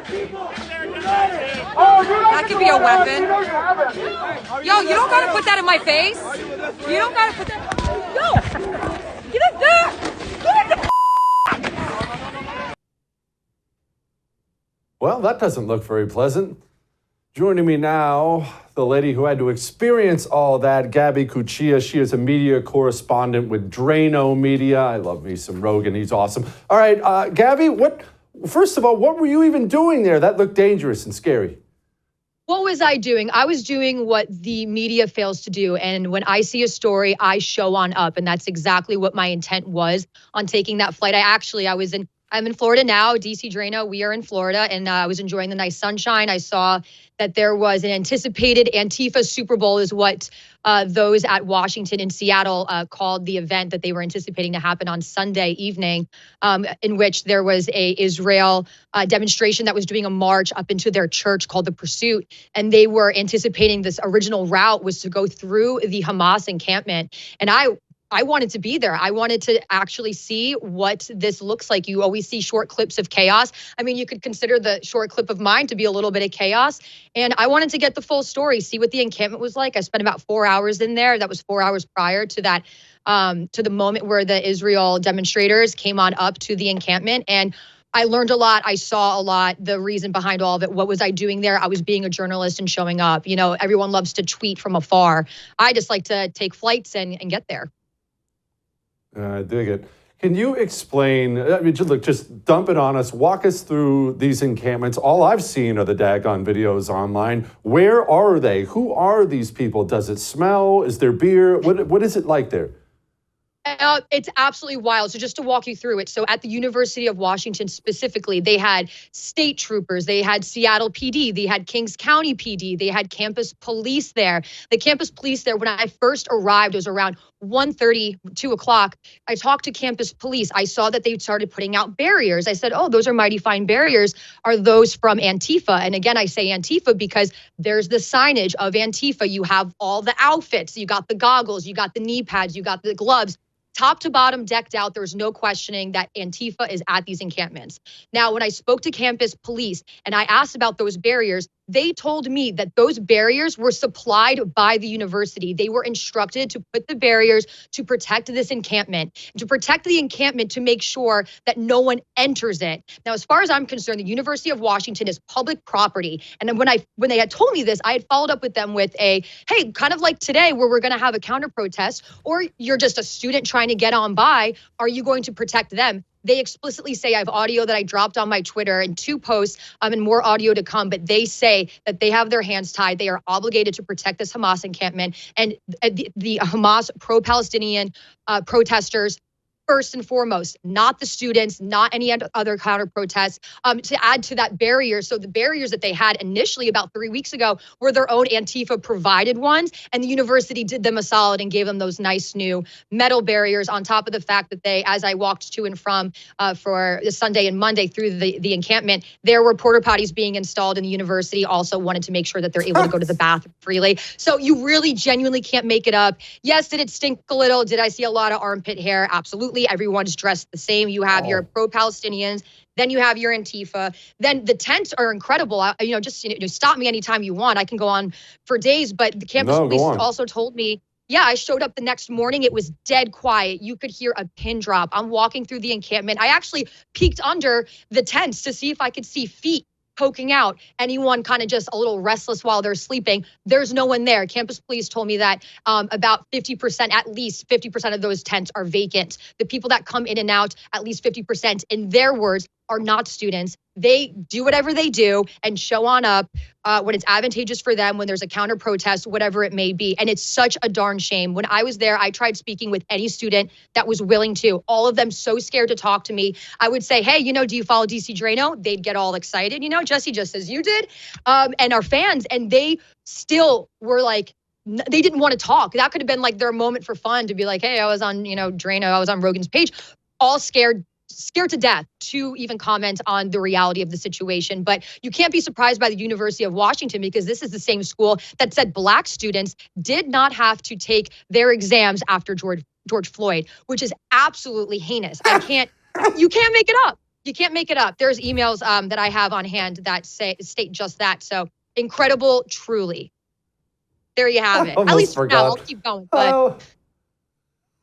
That could be a weapon. Yo, you don't gotta put that in my face. You don't gotta put that. Yo, get up there. Get up there. Well, that doesn't look very pleasant. Joining me now, the lady who had to experience all that, Gabby Cuccia. She is a media correspondent with Drano Media. I love me some Rogan. He's awesome. All right, Gabby, first of all, what were you even doing there? That looked dangerous and scary. What was I doing? I was doing what the media fails to do. And when I see a story, I show on up. And that's exactly what my intent was on taking that flight. I'm in Florida now, DC Drano. We are in Florida, and I was enjoying the nice sunshine. I saw that there was an anticipated Antifa Super Bowl is what those at Washington and Seattle called the event that they were anticipating to happen on Sunday evening, in which there was a Israel demonstration that was doing a march up into their church called the Pursuit. And they were anticipating this original route was to go through the Hamas encampment. And I wanted to be there. I wanted to actually see what this looks like. You always see short clips of chaos. I mean, you could consider the short clip of mine to be a little bit of chaos. And I wanted to get the full story, see what the encampment was like. I spent about 4 hours in there. That was 4 hours prior to that, to the moment where the Israel demonstrators came on up to the encampment. And I learned a lot. I saw a lot. The reason behind all of it, what was I doing there? I was being a journalist and showing up. You know, everyone loves to tweet from afar. I just like to take flights and get there. I dig it. Can you explain, I mean, just dump it on us. Walk us through these encampments. All I've seen are the daggone videos online. Where are they? Who are these people? Does it smell? Is there beer? What is it like there? It's absolutely wild. So just to walk you through it. So at the University of Washington specifically, they had state troopers, they had Seattle PD, they had Kings County PD, they had campus police there. The campus police there, when I first arrived, it was around 1:30, 2 o'clock. I talked to campus police. I saw that they started putting out barriers. I said, oh, those are mighty fine barriers. Are those from Antifa? And again, I say Antifa because there's the signage of Antifa. You have all the outfits. You got the goggles, you got the knee pads, you got the gloves. Top to bottom decked out. There's no questioning that Antifa is at these encampments. Now, when I spoke to campus police and I asked about those barriers, they told me that those barriers were supplied by the university. They were instructed to put the barriers to protect this encampment, to protect the encampment, to make sure that no one enters it. Now, as far as I'm concerned, the University of Washington is public property. And then when they had told me this, I had followed up with them with a, hey, kind of like today where we're going to have a counter protest, or you're just a student trying to get on by, are you going to protect them? They explicitly say, I have audio that I dropped on my Twitter and 2 posts and more audio to come, but they say that they have their hands tied. They are obligated to protect this Hamas encampment and the Hamas pro-Palestinian protesters. First and foremost, not the students, not any other counter protests, to add to that barrier. So the barriers that they had initially about 3 weeks ago were their own Antifa provided ones. And the university did them a solid and gave them those nice new metal barriers on top of the fact that they, as I walked to and from for the Sunday and Monday through the encampment, there were porta potties being installed, and the university also wanted to make sure that they're able to go to the bathroom freely. So you really genuinely can't make it up. Yes, did it stink a little? Did I see a lot of armpit hair? Absolutely. Everyone's dressed the same. You have your pro-Palestinians, then you have your Antifa. Then the tents are incredible. Stop me anytime you want. I can go on for days, but the campus police also told me, yeah, I showed up the next morning. It was dead quiet. You could hear a pin drop. I'm walking through the encampment. I actually peeked under the tents to see if I could see feet poking out, anyone kind of just a little restless while they're sleeping. There's no one there. Campus police told me that about 50%, at least 50% of those tents are vacant. The people that come in and out, at least 50%, in their words, are not students. They do whatever they do and show on up when it's advantageous for them, when there's a counter protest, whatever it may be. And it's such a darn shame. When I was there, I tried speaking with any student that was willing to. All of them so scared to talk to me. I would say, hey, do you follow DC Drano? They'd get all excited, Jesse, just as you did, and our fans. And they still were like, they didn't want to talk. That could have been like their moment for fun to be like, hey, I was on, Drano, I was on Rogan's page, all scared to death to even comment on the reality of the situation. But you can't be surprised by the University of Washington, because this is the same school that said Black students did not have to take their exams after George Floyd, which is absolutely heinous. You can't make it up. You can't make it up. There's emails that I have on hand that state just that. So incredible, truly. There you have it. At least for now. I'll keep going. But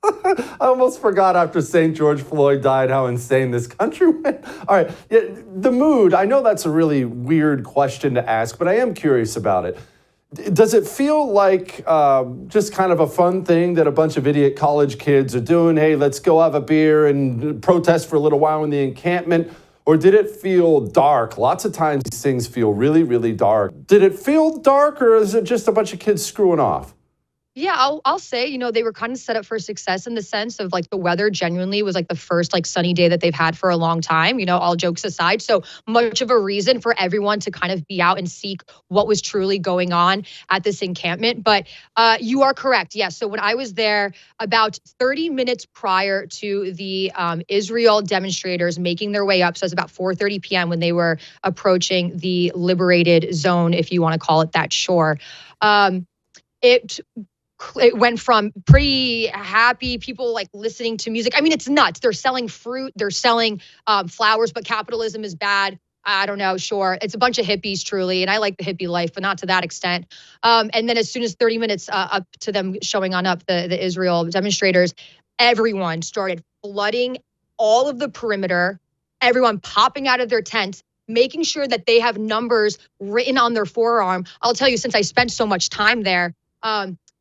I almost forgot after St. George Floyd died how insane this country went. All right, the mood, I know that's a really weird question to ask, but I am curious about it. Does it feel like just kind of a fun thing that a bunch of idiot college kids are doing? Hey, let's go have a beer and protest for a little while in the encampment. Or did it feel dark? Lots of times these things feel really, really dark. Did it feel dark, or is it just a bunch of kids screwing off? Yeah, I'll say, they were kind of set up for success in the sense of like the weather genuinely was like the first like sunny day that they've had for a long time, all jokes aside. So much of a reason for everyone to kind of be out and seek what was truly going on at this encampment. But you are correct. Yes. So when I was there about 30 minutes prior to the Israel demonstrators making their way up, so it's about 4:30 p.m. when they were approaching the liberated zone, if you want to call it that, shore. It went from pretty happy people like listening to music. I mean, it's nuts. They're selling fruit. They're selling flowers, but capitalism is bad. I don't know. Sure. It's a bunch of hippies, truly. And I like the hippie life, but not to that extent. And then as soon as 30 minutes up to them showing on up, the Israel demonstrators, everyone started flooding all of the perimeter, everyone popping out of their tents, making sure that they have numbers written on their forearm. I'll tell you, since I spent so much time there,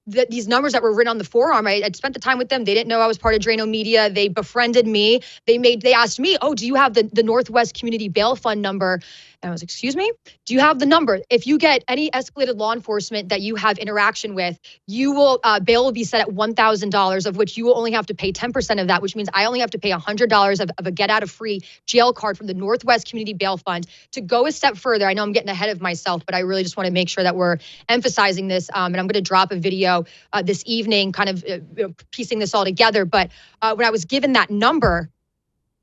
these numbers that were written on the forearm, I'd spent the time with them. They didn't know I was part of Drano Media. They befriended me. They asked me, oh, do you have the Northwest Community Bail Fund number? And I was, excuse me? Do you have the number? If you get any escalated law enforcement that you have interaction with, bail will be set at $1,000, of which you will only have to pay 10% of that, which means I only have to pay $100 of a get out of free jail card from the Northwest Community Bail Fund. To go a step further, I know I'm getting ahead of myself, but I really just want to make sure that we're emphasizing this. And I'm going to drop a video this evening, kind of piecing this all together. But when I was given that number,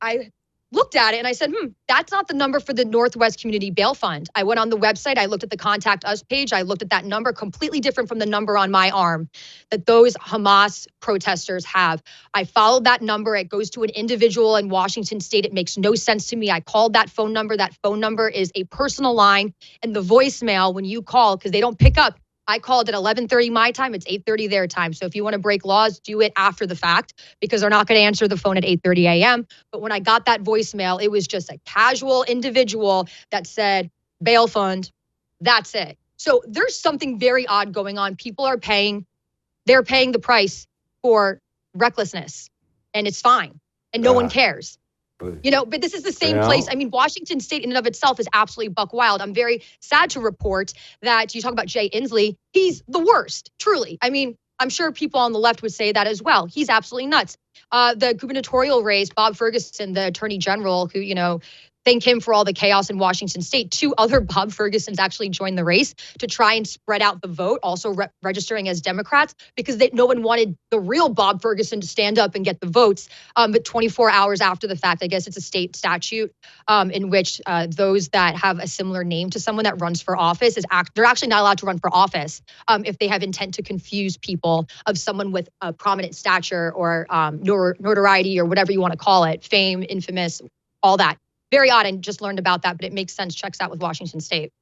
I looked at it and I said, that's not the number for the Northwest Community Bail Fund. I went on the website, I looked at the Contact Us page, I looked at that number, completely different from the number on my arm that those Hamas protesters have. I followed that number. It goes to an individual in Washington State. It makes no sense to me. I called that phone number. That phone number is a personal line. And the voicemail, when you call, because they don't pick up, I called at 11:30 my time. It's 8:30 their time. So if you want to break laws, do it after the fact, because they're not going to answer the phone at 8:30 a.m. But when I got that voicemail, it was just a casual individual that said, bail fund, that's it. So there's something very odd going on. People are they're paying the price for recklessness, and it's fine. And no one cares. But this is the same place. I mean, Washington State in and of itself is absolutely buck wild. I'm very sad to report that you talk about Jay Inslee. He's the worst, truly. I mean, I'm sure people on the left would say that as well. He's absolutely nuts. The gubernatorial race, Bob Ferguson, the attorney general, who, thank him for all the chaos in Washington State. 2 other Bob Fergusons actually joined the race to try and spread out the vote, also registering as Democrats, because no one wanted the real Bob Ferguson to stand up and get the votes. But 24 hours after the fact, I guess it's a state statute in which those that have a similar name to someone that runs for office they're actually not allowed to run for office if they have intent to confuse people of someone with a prominent stature or notoriety or whatever you want to call it, fame, infamous, all that. Very odd. I just learned about that, but it makes sense. Checks out with Washington State.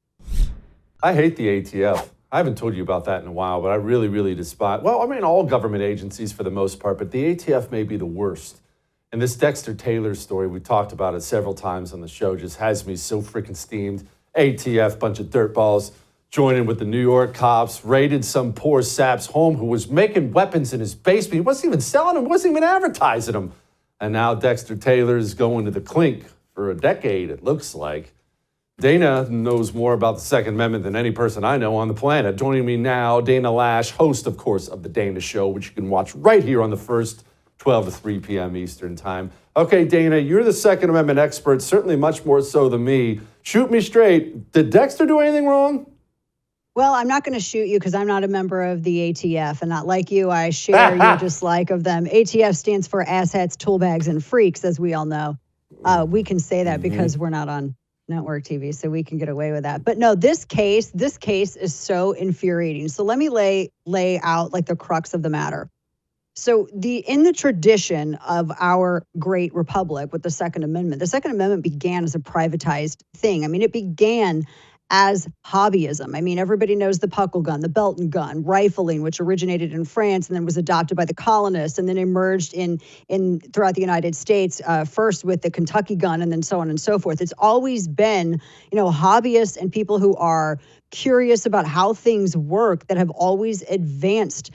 I hate the ATF. I haven't told you about that in a while, but I really, really despise, all government agencies for the most part, but the ATF may be the worst. And this Dexter Taylor story, we talked about it several times on the show, just has me so freaking steamed. ATF, bunch of dirtballs, joining with the New York cops, raided some poor sap's home who was making weapons in his basement. He wasn't even selling them, wasn't even advertising them. And now Dexter Taylor is going to the clink for a decade, it looks like. Dana knows more about the Second Amendment than any person I know on the planet. Joining me now, Dana Lash, host, of course, of The Dana Show, which you can watch right here on the first, 12 to 3 p.m. Eastern Time. Okay, Dana, you're the Second Amendment expert, certainly much more so than me. Shoot me straight. Did Dexter do anything wrong? Well, I'm not going to shoot you because I'm not a member of the ATF, and not like you, I share your dislike of them. ATF stands for asshats, toolbags, and freaks, as we all know. We can say that because we're not on network TV, so we can get away with that. But no, this case is so infuriating. So let me lay out like the crux of the matter. So in the tradition of our great republic with the Second Amendment began as a privatized thing. I mean, it began as hobbyism. I mean, everybody knows the puckle gun, the Belton gun, rifling, which originated in France and then was adopted by the colonists and then emerged in throughout the United States, first with the Kentucky gun and then so on and so forth. It's always been, hobbyists and people who are curious about how things work that have always advanced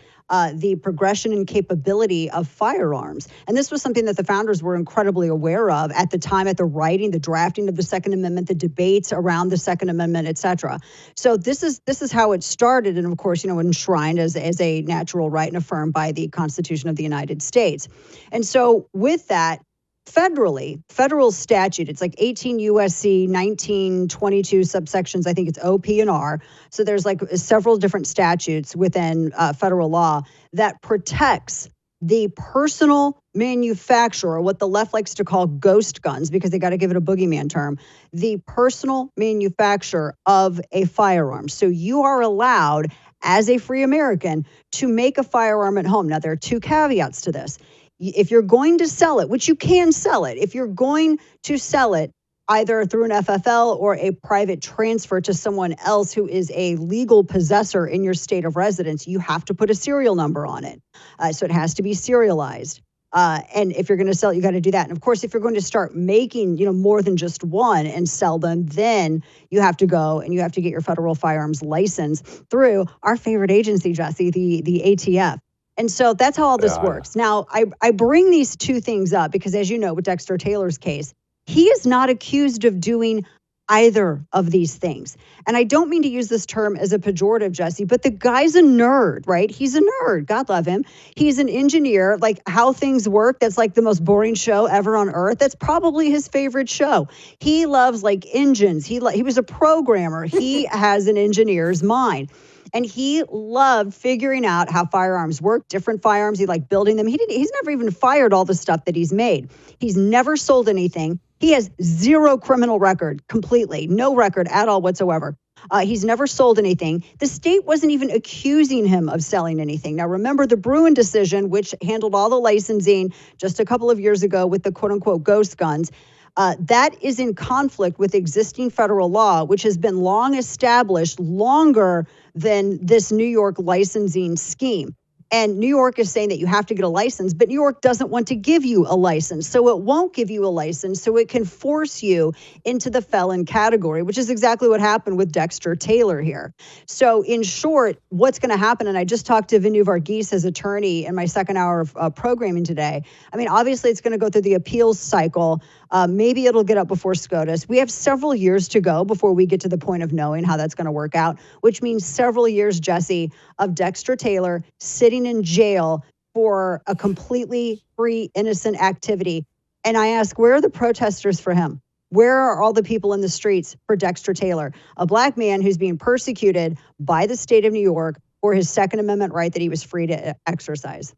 the progression and capability of firearms. And this was something that the founders were incredibly aware of at the time, at the writing, the drafting of the Second Amendment, the debates around the Second Amendment, et cetera. So this is how it started, and of course, enshrined as a natural right and affirmed by the Constitution of the United States. And so with that, federal statute, it's like 18 USC 1922 subsections. I think it's O, P, and R. So there's like several different statutes within federal law that protects the personal manufacturer, what the left likes to call ghost guns, because they got to give it a boogeyman term, the personal manufacturer of a firearm. So you are allowed, as a free American, to make a firearm at home. Now, there are two caveats to this. If you're going to sell it, which you can sell it, if you're going to sell it either through an FFL or a private transfer to someone else who is a legal possessor in your state of residence, you have to put a serial number on it. So it has to be serialized. And if you're going to sell it, you got to do that. And of course, if you're going to start making, more than just one and sell them, then you have to go and you have to get your federal firearms license through our favorite agency, Jesse, the ATF. And so that's how all this works. Now, I bring these two things up because, as you know, with Dexter Taylor's case, he is not accused of doing either of these things. And I don't mean to use this term as a pejorative, Jesse, but the guy's a nerd, right? He's a nerd. God love him. He's an engineer. Like, How Things Work, that's like the most boring show ever on earth. That's probably his favorite show. He loves like engines. He was a programmer. He has an engineer's mind. And he loved figuring out how firearms work, different firearms. He liked building them. He's never even fired all the stuff that he's made. He's never sold anything. He has zero criminal record, completely. No record at all whatsoever. He's never sold anything. The state wasn't even accusing him of selling anything. Now, remember the Bruin decision, which handled all the licensing just a couple of years ago with the quote-unquote ghost guns. That is in conflict with existing federal law, which has been long established, longer than this New York licensing scheme. And New York is saying that you have to get a license, but New York doesn't want to give you a license. So it won't give you a license, so it can force you into the felon category, which is exactly what happened with Dexter Taylor here. So in short, what's going to happen, and I just talked to Vinu Varghese, his attorney, in my second hour of programming today. I mean, obviously it's going to go through the appeals cycle. Maybe it'll get up before SCOTUS. We have several years to go before we get to the point of knowing how that's going to work out, which means several years, Jesse, of Dexter Taylor sitting in jail for a completely free, innocent activity. And I ask, where are the protesters for him? Where are all the people in the streets for Dexter Taylor, a black man who's being persecuted by the state of New York for his Second Amendment right that he was free to exercise?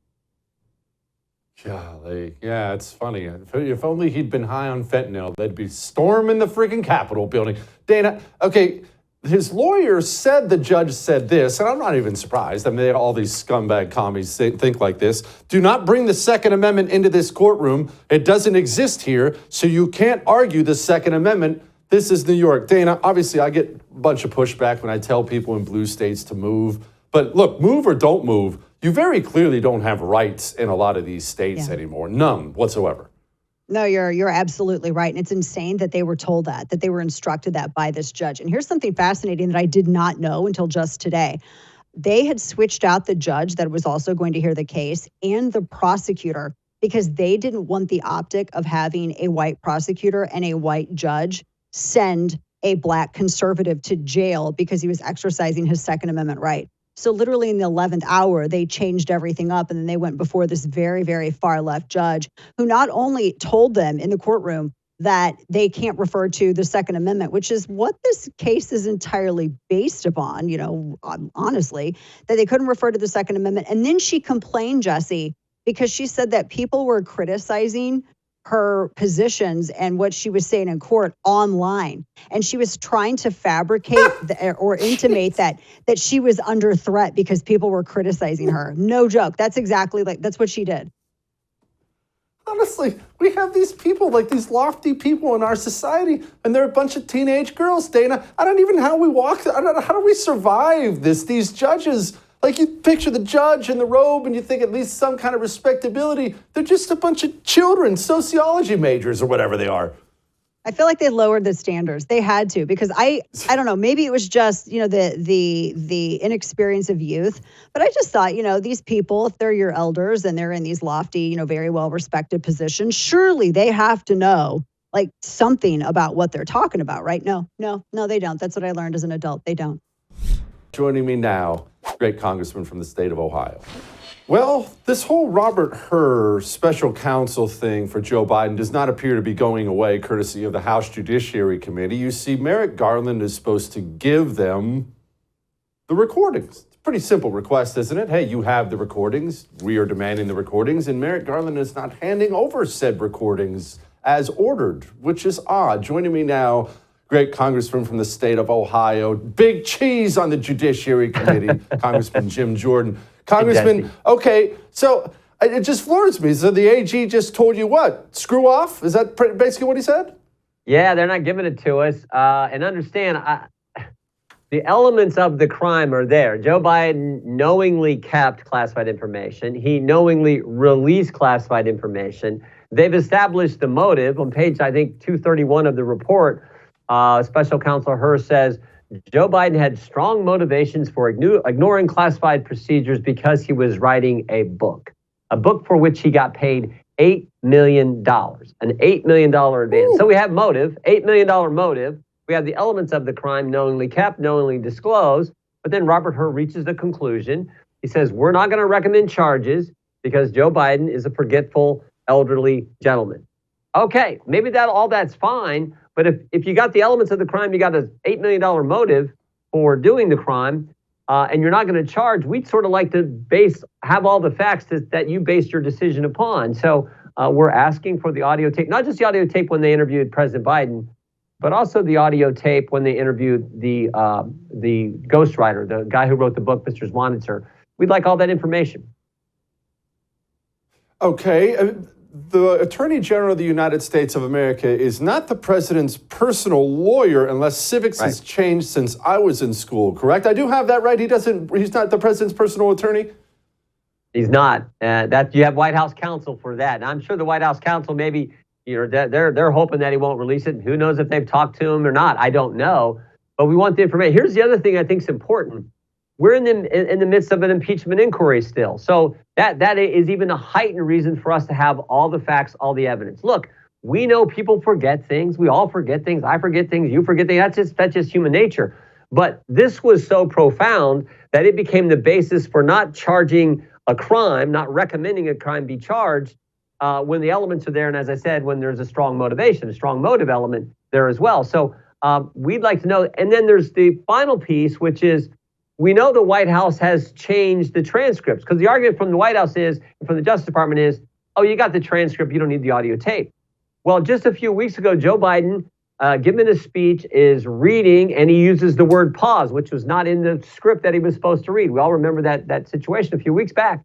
Golly. Yeah, it's funny. If only he'd been high on fentanyl, they'd be storming the freaking Capitol building. Dana, okay, his lawyer said the judge said this, and I'm not even surprised. I mean, all these scumbag commies think like this. Do not bring the Second Amendment into this courtroom. It doesn't exist here, so you can't argue the Second Amendment. This is New York. Dana, obviously, I get a bunch of pushback when I tell people in blue states to move. But look, move or don't move, you very clearly don't have rights in a lot of these states anymore. None whatsoever. No, you're absolutely right. And it's insane that they were told that they were instructed that by this judge. And here's something fascinating that I did not know until just today. They had switched out the judge that was also going to hear the case and the prosecutor because they didn't want the optic of having a white prosecutor and a white judge send a black conservative to jail because he was exercising his Second Amendment right. So literally in the 11th hour, they changed everything up, and then they went before this very, very far left judge who not only told them in the courtroom that they can't refer to the Second Amendment, which is what this case is entirely based upon, honestly, that they couldn't refer to the Second Amendment. And then she complained, Jesse, because she said that people were criticizing her positions and what she was saying in court online. And she was trying to fabricate or intimate that she was under threat because people were criticizing her. No joke. That's exactly that's what she did. Honestly, we have these people, like these lofty people in our society, and they're a bunch of teenage girls, Dana. I don't even know how we walk. I don't know, how do we survive this? These judges, like you picture the judge in the robe and you think at least some kind of respectability. They're just a bunch of children, sociology majors or whatever they are. I feel like they lowered the standards. They had to, because I don't know, maybe it was just, the inexperience of youth, but I just thought, these people, if they're your elders and they're in these lofty, very well respected positions, surely they have to know like something about what they're talking about, right? No, they don't. That's what I learned as an adult. They don't. Joining me now, great congressman from the state of Ohio. Well, this whole Robert Hur special counsel thing for Joe Biden does not appear to be going away, courtesy of the House Judiciary Committee. You see, Merrick Garland is supposed to give them the recordings. It's a pretty simple request, isn't it? Hey, you have the recordings. We are demanding the recordings. And Merrick Garland is not handing over said recordings as ordered, which is odd. Joining me now, great congressman from the state of Ohio, big cheese on the Judiciary Committee, Congressman Jim Jordan. Congressman, okay, so it just floors me. So the AG just told you what? Screw off? Is that basically what he said? Yeah, they're not giving it to us. And understand, the elements of the crime are there. Joe Biden knowingly kept classified information. He knowingly released classified information. They've established the motive. On page, I think, 231 of the report, Special Counsel Hur says, Joe Biden had strong motivations for ignoring classified procedures because he was writing a book for which he got paid $8 million, an $8 million advance. Ooh. So we have motive, $8 million motive. We have the elements of the crime, knowingly kept, knowingly disclosed. But then Robert Hur reaches the conclusion. He says, we're not going to recommend charges because Joe Biden is a forgetful elderly gentleman. Okay, maybe all that's fine. But if you got the elements of the crime, you got an $8 million motive for doing the crime, and you're not going to charge, we'd sort of like to have all the facts that you based your decision upon. So we're asking for the audio tape, not just the audio tape when they interviewed President Biden, but also the audio tape when they interviewed the ghostwriter, the guy who wrote the book, Mr. Zwanitzer. We'd like all that information. Okay. The Attorney General of the United States of America is not the president's personal lawyer unless civics has changed since I was in school, correct? I do have that right. He's not the president's personal attorney? He's not. That you have White House counsel for that. And I'm sure the White House counsel maybe, they're hoping that he won't release it. Who knows if they've talked to him or not? I don't know. But we want the information. Here's the other thing I think is important. We're in the midst of an impeachment inquiry still. So that is even a heightened reason for us to have all the facts, all the evidence. Look, we know people forget things. We all forget things. I forget things. You forget things. That's just human nature. But this was so profound that it became the basis for not charging a crime, not recommending a crime be charged when the elements are there. And as I said, when there's a strong motivation, a strong motive element there as well. So we'd like to know. And then there's the final piece, which is, we know the White House has changed the transcripts because the argument from the White House is, and from the Justice Department is, oh, you got the transcript, you don't need the audio tape. Well, just a few weeks ago, Joe Biden, given a speech, is reading, and he uses the word pause, which was not in the script that he was supposed to read. We all remember that situation a few weeks back.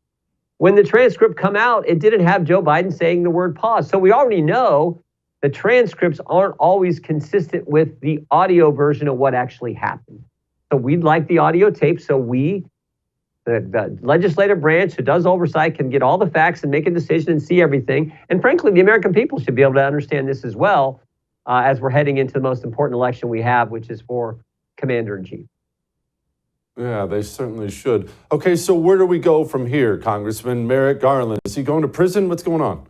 When the transcript come out, it didn't have Joe Biden saying the word pause. So we already know the transcripts aren't always consistent with the audio version of what actually happened. So we'd like the audio tape so the legislative branch who does oversight can get all the facts and make a decision and see everything. And frankly, the American people should be able to understand this as well as we're heading into the most important election we have, which is for Commander-in-Chief. Yeah, they certainly should. Okay, so where do we go from here, Congressman Merrick Garland? Is he going to prison? What's going on?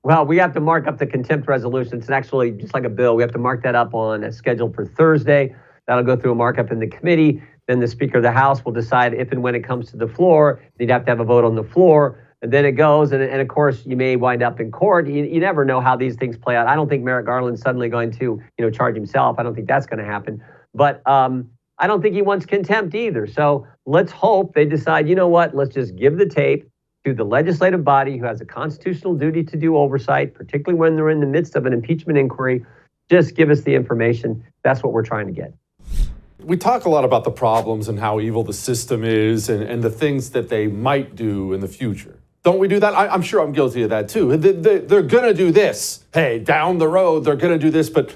Well, we have to mark up the contempt resolution. It's actually just like a bill. We have to mark that up on a schedule for Thursday. That'll go through a markup in the committee. Then the Speaker of the House will decide if and when it comes to the floor. You'd have to have a vote on the floor. And then it goes. And of course, you may wind up in court. You never know how these things play out. I don't think Merrick Garland's suddenly going to charge himself. I don't think that's going to happen. But I don't think he wants contempt either. So let's hope they decide, you know what, let's just give the tape. to the legislative body who has a constitutional duty to do oversight, particularly when they're in the midst of an impeachment inquiry. Just give us the information. That's what we're trying to get. We talk a lot about the problems and how evil the system is and the things that they might do in the future. Don't we do that? I'm sure I'm guilty of that too. They're going to do this. Hey, down the road, they're going to do this. But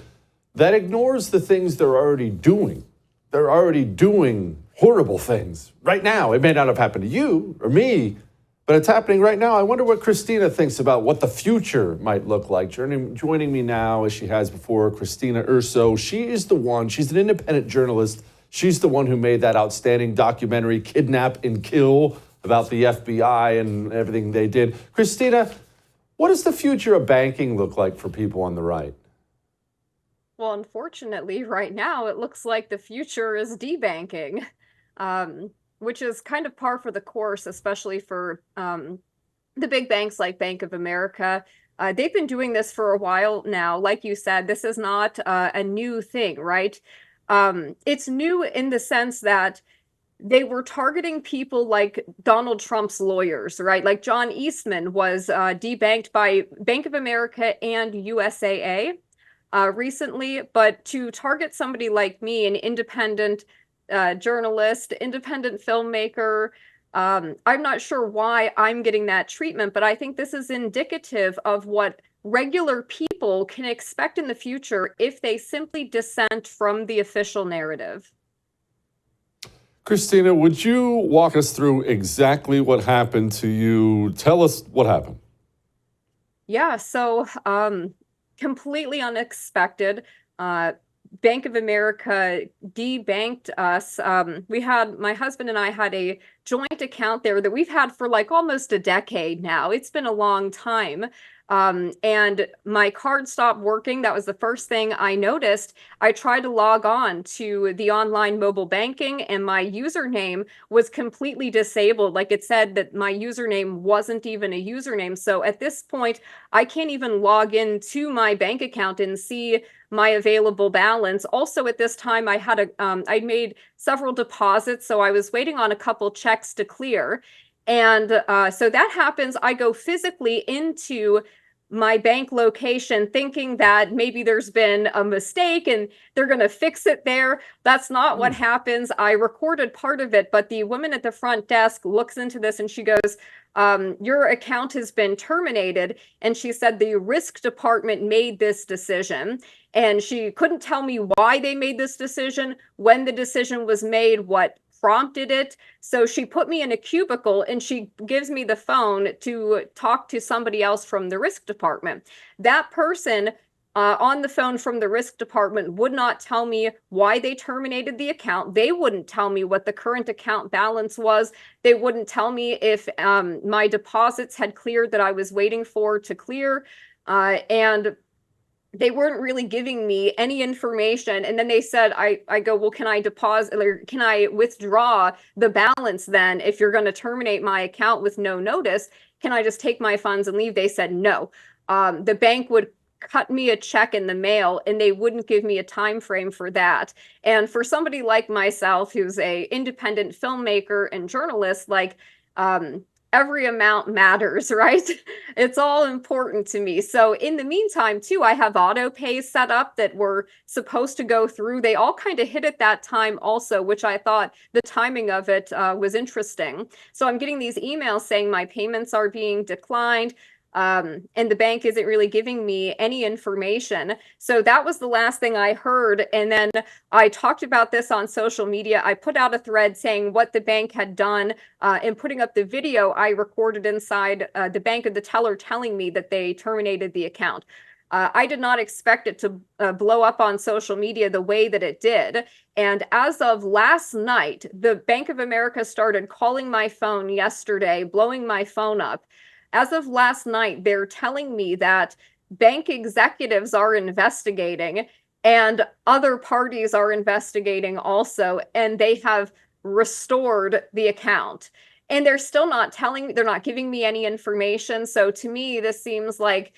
that ignores the things they're already doing. They're already doing horrible things right now. It may not have happened to you or me, but it's happening right now. I wonder what Christina thinks about what the future might look like. Joining me now, as she has before, Christina Urso. She is the one, she's an independent journalist. She's the one who made that outstanding documentary, Kidnap and Kill, about the FBI and everything they did. Christina, what does the future of banking look like for people on the right? Well, unfortunately, right now, it looks like the future is debanking, which is kind of par for the course, especially for the big banks like Bank of America. They've been doing this for a while now. Like you said, this is not a new thing, right? It's new in the sense that they were targeting people like Donald Trump's lawyers, right? Like John Eastman was debanked by Bank of America and USAA recently, but to target somebody like me, an independent journalist, independent filmmaker, I'm not sure why I'm getting that treatment, but I think this is indicative of what regular people can expect in the future if they simply dissent from the official narrative. Christina, would you walk us through exactly what happened to you? Tell us what happened. Yeah, so completely unexpected. Bank of America debanked us. My husband and I had a joint account there that we've had for like almost a decade now. It's been a long time. And my card stopped working. That was the first thing I noticed. I tried to log on to the online mobile banking and my username was completely disabled. Like it said that my username wasn't even a username. So at this point, I can't even log into my bank account and see my available balance. Also at this time, I had I'd made several deposits. So I was waiting on a couple checks to clear. And so that happens. I go physically into my bank location thinking that maybe there's been a mistake and they're going to fix it there. That's not what happens. I recorded part of it, but the woman at the front desk looks into this and she goes, your account has been terminated. And she said the risk department made this decision. And she couldn't tell me why they made this decision, when the decision was made, what prompted it. So she put me in a cubicle and she gives me the phone to talk to somebody else from the risk department. That person on the phone from the risk department would not tell me why they terminated the account. They wouldn't tell me what the current account balance was. They wouldn't tell me if my deposits had cleared that I was waiting for to clear. And they weren't really giving me any information. And then they said, I go, well, can I deposit or can I withdraw the balance then if you're going to terminate my account with no notice? Can I just take my funds and leave? They said no. The bank would cut me a check in the mail and they wouldn't give me a time frame for that. And for somebody like myself, who's a independent filmmaker and journalist, like every amount matters, right? It's all important to me. So in the meantime, too, I have auto pays set up that were supposed to go through. They all kind of hit at that time also, which I thought the timing of it was interesting. So I'm getting these emails saying my payments are being declined. And the bank isn't really giving me any information. So that was the last thing I heard. And then I talked about this on social media. I put out a thread saying what the bank had done and putting up the video I recorded inside the bank of the teller telling me that they terminated the account. I did not expect it to blow up on social media the way that it did. And as of last night, the Bank of America started calling my phone yesterday, blowing my phone up. As of last night, they're telling me that bank executives are investigating and other parties are investigating also, and they have restored the account. And they're still not they're not giving me any information. So to me, this seems like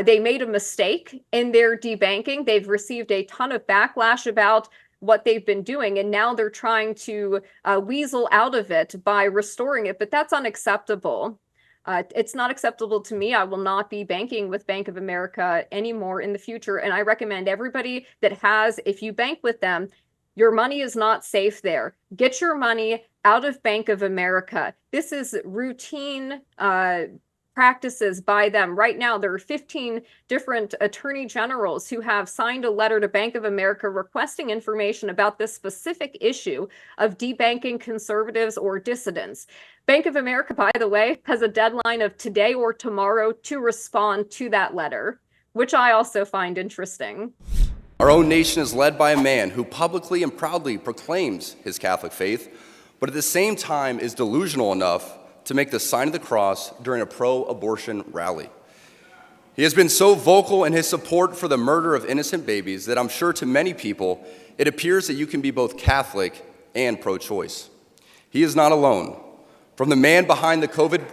they made a mistake in their debanking. They've received a ton of backlash about what they've been doing, and now they're trying to weasel out of it by restoring it, but that's unacceptable. It's not acceptable to me. I will not be banking with Bank of America anymore in the future. And I recommend everybody that has, if you bank with them, your money is not safe there. Get your money out of Bank of America. This is routine practices by them. Right now, there are 15 different attorney generals who have signed a letter to Bank of America requesting information about this specific issue of debanking conservatives or dissidents. Bank of America, by the way, has a deadline of today or tomorrow to respond to that letter, which I also find interesting. Our own nation is led by a man who publicly and proudly proclaims his Catholic faith, but at the same time is delusional enough to make the sign of the cross during a pro-abortion rally. He has been so vocal in his support for the murder of innocent babies that I'm sure to many people, it appears that you can be both Catholic and pro-choice. He is not alone. From the man behind the COVID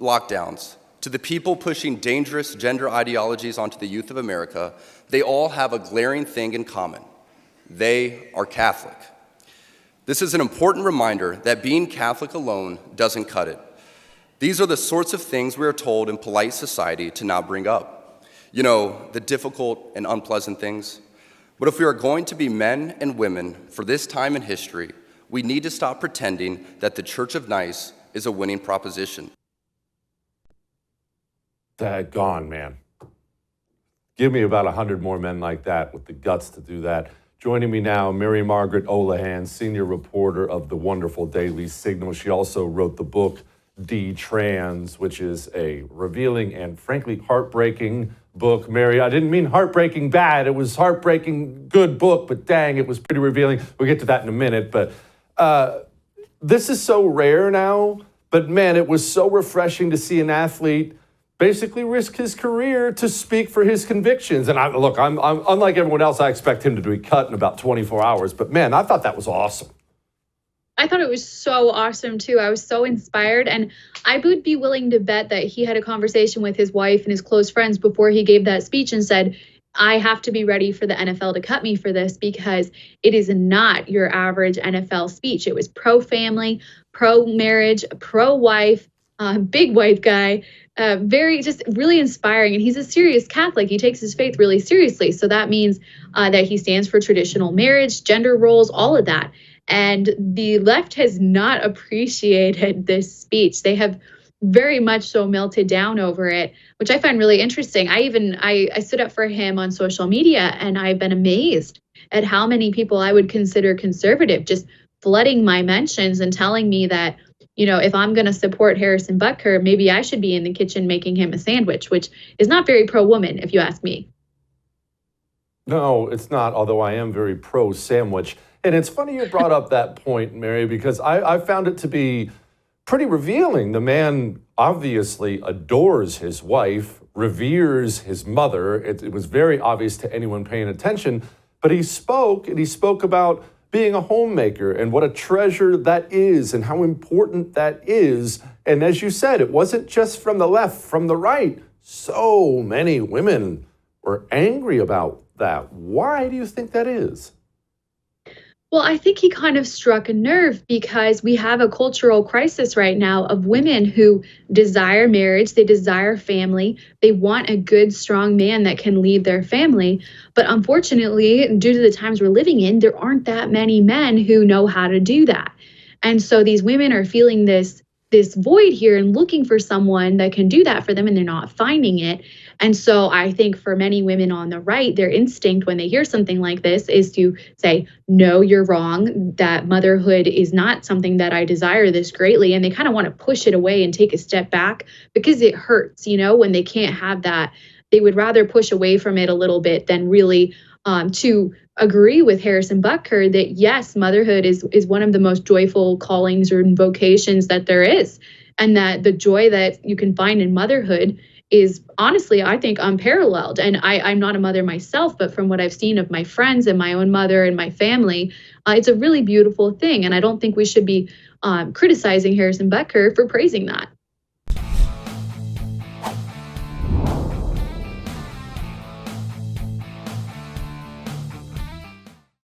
lockdowns to the people pushing dangerous gender ideologies onto the youth of America, they all have a glaring thing in common. They are Catholic. This is an important reminder that being Catholic alone doesn't cut it. These are the sorts of things we are told in polite society to not bring up. You know, the difficult and unpleasant things. But if we are going to be men and women for this time in history, we need to stop pretending that the Church of Nice is a winning proposition. Daggone, man. Give me about 100 more men like that with the guts to do that. Joining me now, Mary Margaret Olahan, senior reporter of the wonderful Daily Signal. She also wrote the book D-Trans, which is a revealing and frankly heartbreaking book. Mary, I didn't mean heartbreaking bad. It was heartbreaking good book, but dang, it was pretty revealing. We'll get to that in a minute. But this is so rare now. But man, it was so refreshing to see an athlete basically risk his career to speak for his convictions. And I'm unlike everyone else, I expect him to be cut in about 24 hours. But man, I thought that was awesome. I thought it was so awesome too. I was so inspired, and I would be willing to bet that he had a conversation with his wife and his close friends before he gave that speech and said, I have to be ready for the NFL to cut me for this, because it is not your average NFL speech. It was pro-family, pro-marriage, pro-wife, big wife guy, very just really inspiring. And he's a serious Catholic. He takes his faith really seriously. So that means that he stands for traditional marriage, gender roles, all of that. And the left has not appreciated this speech. They have very much so melted down over it, which I find really interesting. I stood up for him on social media, and I've been amazed at how many people I would consider conservative just flooding my mentions and telling me that, you know, if I'm going to support Harrison Butker, maybe I should be in the kitchen making him a sandwich, which is not very pro-woman, if you ask me. No, it's not, although I am very pro-sandwich. And it's funny you brought up that point, Mary, because I found it to be pretty revealing. The man obviously adores his wife, reveres his mother. It was very obvious to anyone paying attention. But he spoke about being a homemaker and what a treasure that is and how important that is. And as you said, it wasn't just from the left, from the right. So many women were angry about that. Why do you think that is? Well, I think he kind of struck a nerve, because we have a cultural crisis right now of women who desire marriage, they desire family, they want a good, strong man that can lead their family. But unfortunately, due to the times we're living in, there aren't that many men who know how to do that. And so these women are feeling this void here and looking for someone that can do that for them, and they're not finding it. And so I think for many women on the right, their instinct when they hear something like this is to say, no, you're wrong, that motherhood is not something that I desire this greatly. And they kind of want to push it away and take a step back, because it hurts, you know, when they can't have that. They would rather push away from it a little bit than really to agree with Harrison Butker that, yes, motherhood is one of the most joyful callings or vocations that there is. And that the joy that you can find in motherhood is honestly, I think, unparalleled. And I'm not a mother myself, but from what I've seen of my friends and my own mother and my family, it's a really beautiful thing. And I don't think we should be criticizing Harrison Butker for praising that.